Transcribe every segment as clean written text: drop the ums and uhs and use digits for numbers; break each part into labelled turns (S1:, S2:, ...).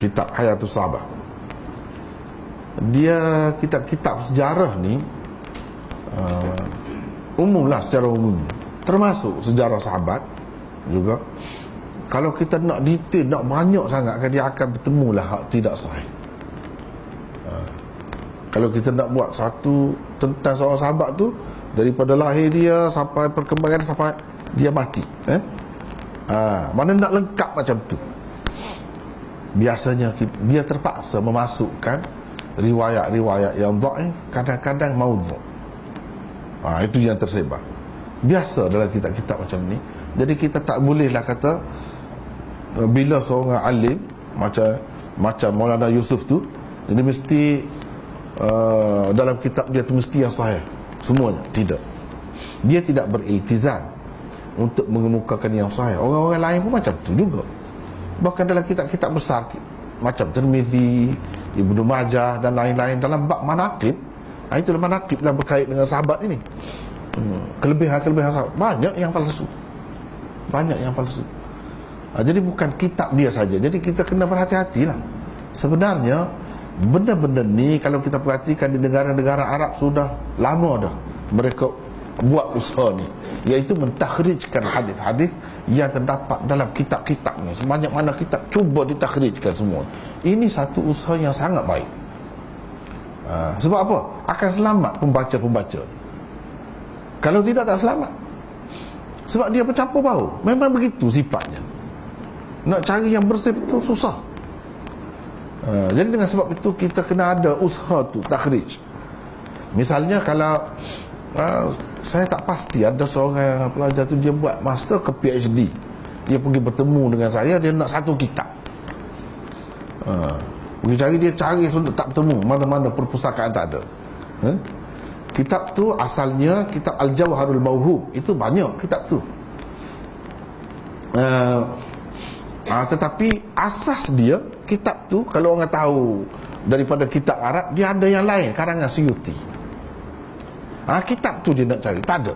S1: kitab Hayatus Sahabat. Dia kitab-kitab sejarah ni umumlah, secara umum, termasuk sejarah sahabat juga. Kalau kita nak detail, nak banyak sangat, dia akan bertemulah hak tidak sahih. Kalau kita nak buat satu tentang seorang sahabat tu, daripada lahir dia sampai perkembangan sampai dia mati, mana nak lengkap macam tu. Biasanya dia terpaksa memasukkan riwayat-riwayat yang dhaif, kadang-kadang maudhu'. Itu yang tersebar biasa dalam kitab-kitab macam ni. Jadi kita tak bolehlah kata bila seorang alim macam Maulana Yusuf tu, jadi mesti dalam kitab dia tu mesti yang sahih semuanya. Tidak. Dia tidak beriltizam untuk mengemukakan yang sahih. Orang-orang lain pun macam tu juga. Bahkan dalam kitab-kitab besar macam Tirmizi, Ibnu Majah dan lain-lain, dalam bab manaqib, itulah manaqib lah berkait dengan sahabat ini, kelebihan-kelebihan sahabat, banyak yang palsu. Jadi bukan kitab dia saja. Jadi kita kena berhati-hatilah. Sebenarnya benda-benda ni kalau kita perhatikan di negara-negara Arab sudah lama dah mereka buat usaha ni, iaitu mentakhrijkan hadis-hadis yang terdapat dalam kitab-kitab ni. Sebanyak mana kitab cuba ditakhrijkan semua. Ini satu usaha yang sangat baik. Sebab apa? Akan selamat pembaca-pembaca. Kalau tidak, tak selamat. Sebab dia bercampur bau. Memang begitu sifatnya. Nak cari yang bersih betul susah. Jadi dengan sebab itu kita kena ada usaha tu takhrij. Misalnya kalau saya tak pasti ada seorang pelajar tu dia buat master ke PhD, dia pergi bertemu dengan saya, dia nak satu kitab. Pergi cari, dia cari sudah tak bertemu, mana-mana perpustakaan tak ada. Kitab tu asalnya kitab Al-Jawharul Mauhub. Itu banyak kitab tu. Tetapi asas dia, kitab tu kalau orang tahu daripada kitab Arab, dia ada yang lain, karangan Suyuti. Kitab tu dia nak cari, tak ada.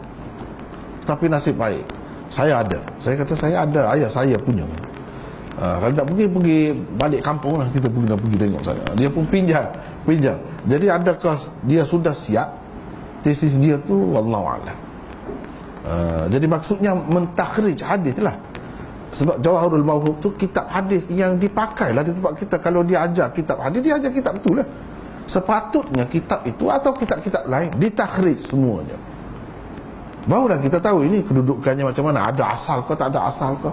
S1: Tapi nasib baik, saya ada. Saya kata saya ada, ayah saya punya. Kalau nak pergi balik kampung lah, kita pergi tengok sana. Dia pun pinjam. Jadi adakah dia sudah siap tesis dia tu, wallahualam. Jadi maksudnya mentakhrij hadis lah. Sebab Jawharul Mauhub tu kitab hadis yang dipakai lah di tempat kita. Kalau dia ajar kitab hadis, dia ajar kitab tu lah. Sepatutnya kitab itu atau kitab-kitab lain ditakhrij semuanya. Barulah kita tahu ini kedudukannya macam mana. Ada asal ke, tak ada asal ke,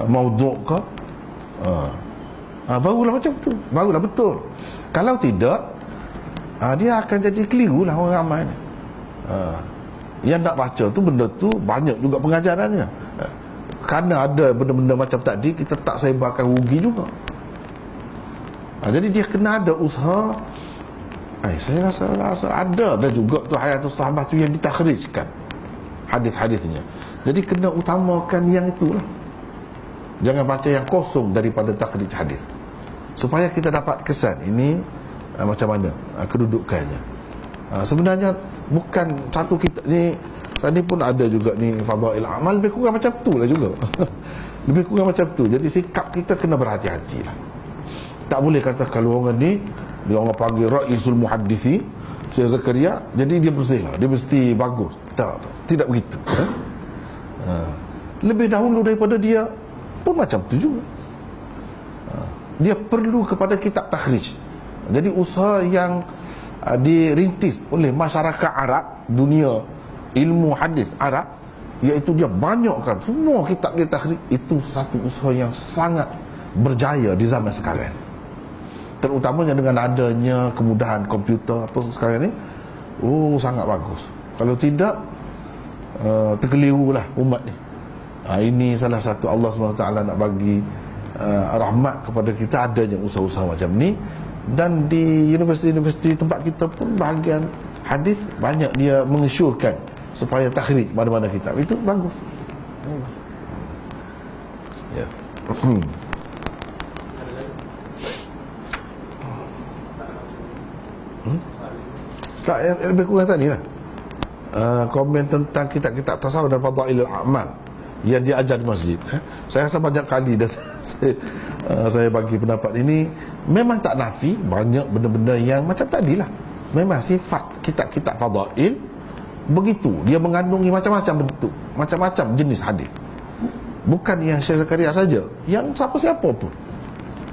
S1: maudhu' ke. Barulah macam tu, barulah betul. Kalau tidak, dia akan jadi keliru lah orang ramai ni. Yang nak baca tu, benda tu banyak juga pengajarannya. Kerana ada benda-benda macam tadi, kita tak sebarkan, rugi juga. Jadi dia kena ada usaha. Saya rasa ada juga tu Hayatus Sahabat tu yang ditakhrijkan hadis-hadisnya. Jadi kena utamakan yang itulah. Jangan baca yang kosong daripada takhrij hadis, supaya kita dapat kesan ini macam mana kedudukannya. Sebenarnya bukan satu kitab ni. Tadi pun ada juga ni Fadail Amal, lebih kurang macam tu lah juga. Lebih kurang macam tu. Jadi sikap kita kena berhati-hati lah. Tak boleh kata kalau orang ni, dia orang panggil Ra'isul Muhaddisi Syekh Zakaria, jadi dia bersih lah, dia mesti bagus. Tidak begitu. Lebih dahulu daripada dia pun macam tu juga. Dia perlu kepada kitab takhrij. Jadi usaha yang dirintis oleh masyarakat Arab, dunia ilmu hadis Arab, iaitu dia banyakkan semua kitab dia takhrij. Itu satu usaha yang sangat berjaya di zaman sekarang, terutamanya dengan adanya kemudahan komputer apa sekarang ni. Sangat bagus. Kalau tidak, terkelirulah umat ni. Ini salah satu Allah SWT nak bagi rahmat kepada kita, adanya usaha-usaha macam ni. Dan di universiti-universiti tempat kita pun bahagian hadis banyak dia mengesyorkan supaya takhrij mana-mana kitab. Itu bagus. Ya. Tak, lebih kurang tadi lah. Komen tentang kitab-kitab tasawuf dan fadailul a'mal yang dia ajar di masjid. Saya rasa banyak kali dah saya bagi pendapat ini. Memang tak nafi banyak benda-benda yang macam tadilah. Memang sifat kitab-kitab fadail begitu, dia mengandungi macam-macam bentuk, macam-macam jenis hadis. Bukan yang Syekh Zakaria saja, yang siapa-siapa pun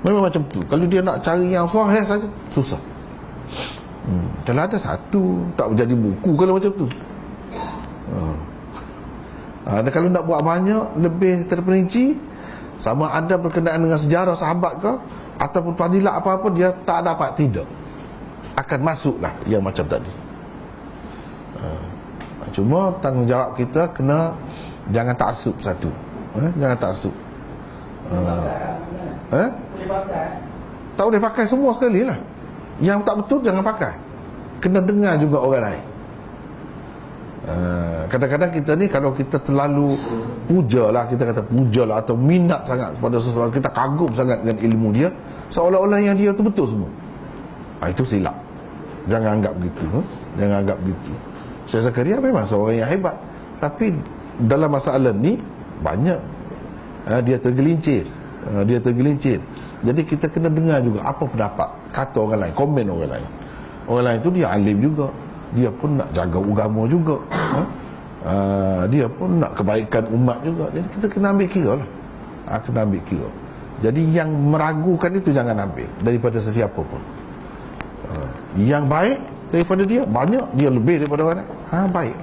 S1: memang macam tu. Kalau dia nak cari yang sahih saja, susah. Kalau ada satu, tak menjadi buku kalau macam tu. Dan kalau nak buat banyak, lebih terperinci, sama ada berkenaan dengan sejarah sahabat ke ataupun fadilat apa-apa, dia tak dapat, tidak akan masuklah yang macam tadi. Cuma tanggungjawab kita kena jangan taksub satu. Jangan taksub. Tak boleh pakai semua sekali lah. Yang tak betul jangan pakai. Kena dengar juga orang lain. Kadang-kadang kita ni, kalau kita terlalu puja lah, kita kata puja lah, atau minat sangat kepada seseorang, kita kagum sangat dengan ilmu dia, seolah-olah yang dia tu betul semua. Itu silap. Jangan anggap begitu. Jangan anggap begitu. Syekh Zakaria memang seorang yang hebat, tapi dalam masalah ni banyak dia tergelincir. Dia tergelincir. Jadi kita kena dengar juga apa pendapat, kata orang lain, komen orang lain. Orang lain tu dia alim juga, dia pun nak jaga agama juga, dia pun nak kebaikan umat juga. Jadi kita kena ambil kira lah. Kena ambil kira. Jadi yang meragukan itu jangan ambil daripada sesiapa pun. Yang baik daripada dia banyak, dia lebih daripada orang lain, baik,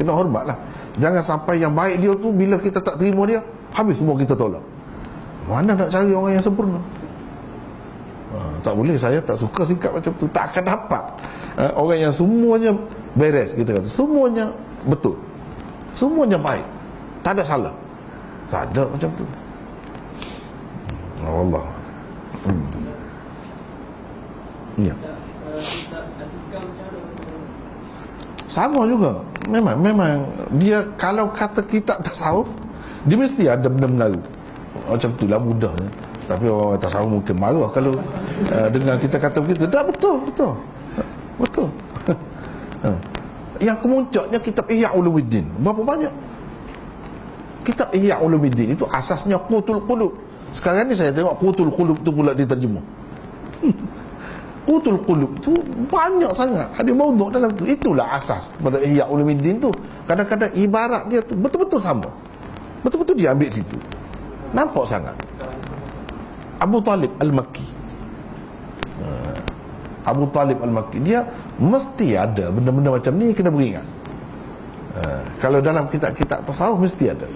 S1: kena hormat lah. Jangan sampai yang baik dia tu, bila kita tak terima dia, habis semua kita tolak. Mana nak cari orang yang sempurna? Tak boleh. Saya tak suka sikap macam tu. Tak akan dapat orang yang semuanya beres, kita kata semuanya betul, semuanya baik, tak ada salah. Tak ada macam tu. Allah. Ya. Sama juga. Memang dia kalau kata kitab tasawuf, dia mesti ada benda baru. Macam itulah mudahnya. Tapi orang tasawuf mungkin marah kalau dengan kita kata begitu. Dah betul. Yang kemuncaknya kitab Ihya Ulumuddin. Berapa banyak? Kitab Ihya Ulumuddin itu asasnya Qutul Qulub. Sekarang ni saya tengok Qutul Qulub tu pula diterjemah. Qutul Qulub tu banyak sangat, ada maudhu' dalam tu. Itulah asas pada Ihya Ulumuddin tu. Kadang-kadang ibarat dia tu betul-betul sama, betul-betul dia ambil situ. Nampak sangat. Abu Talib Al-Makki, Abu Talib Al-Makki, dia mesti ada benda-benda macam ni, kena beringat. Kalau dalam kitab-kitab tasawuf mesti ada.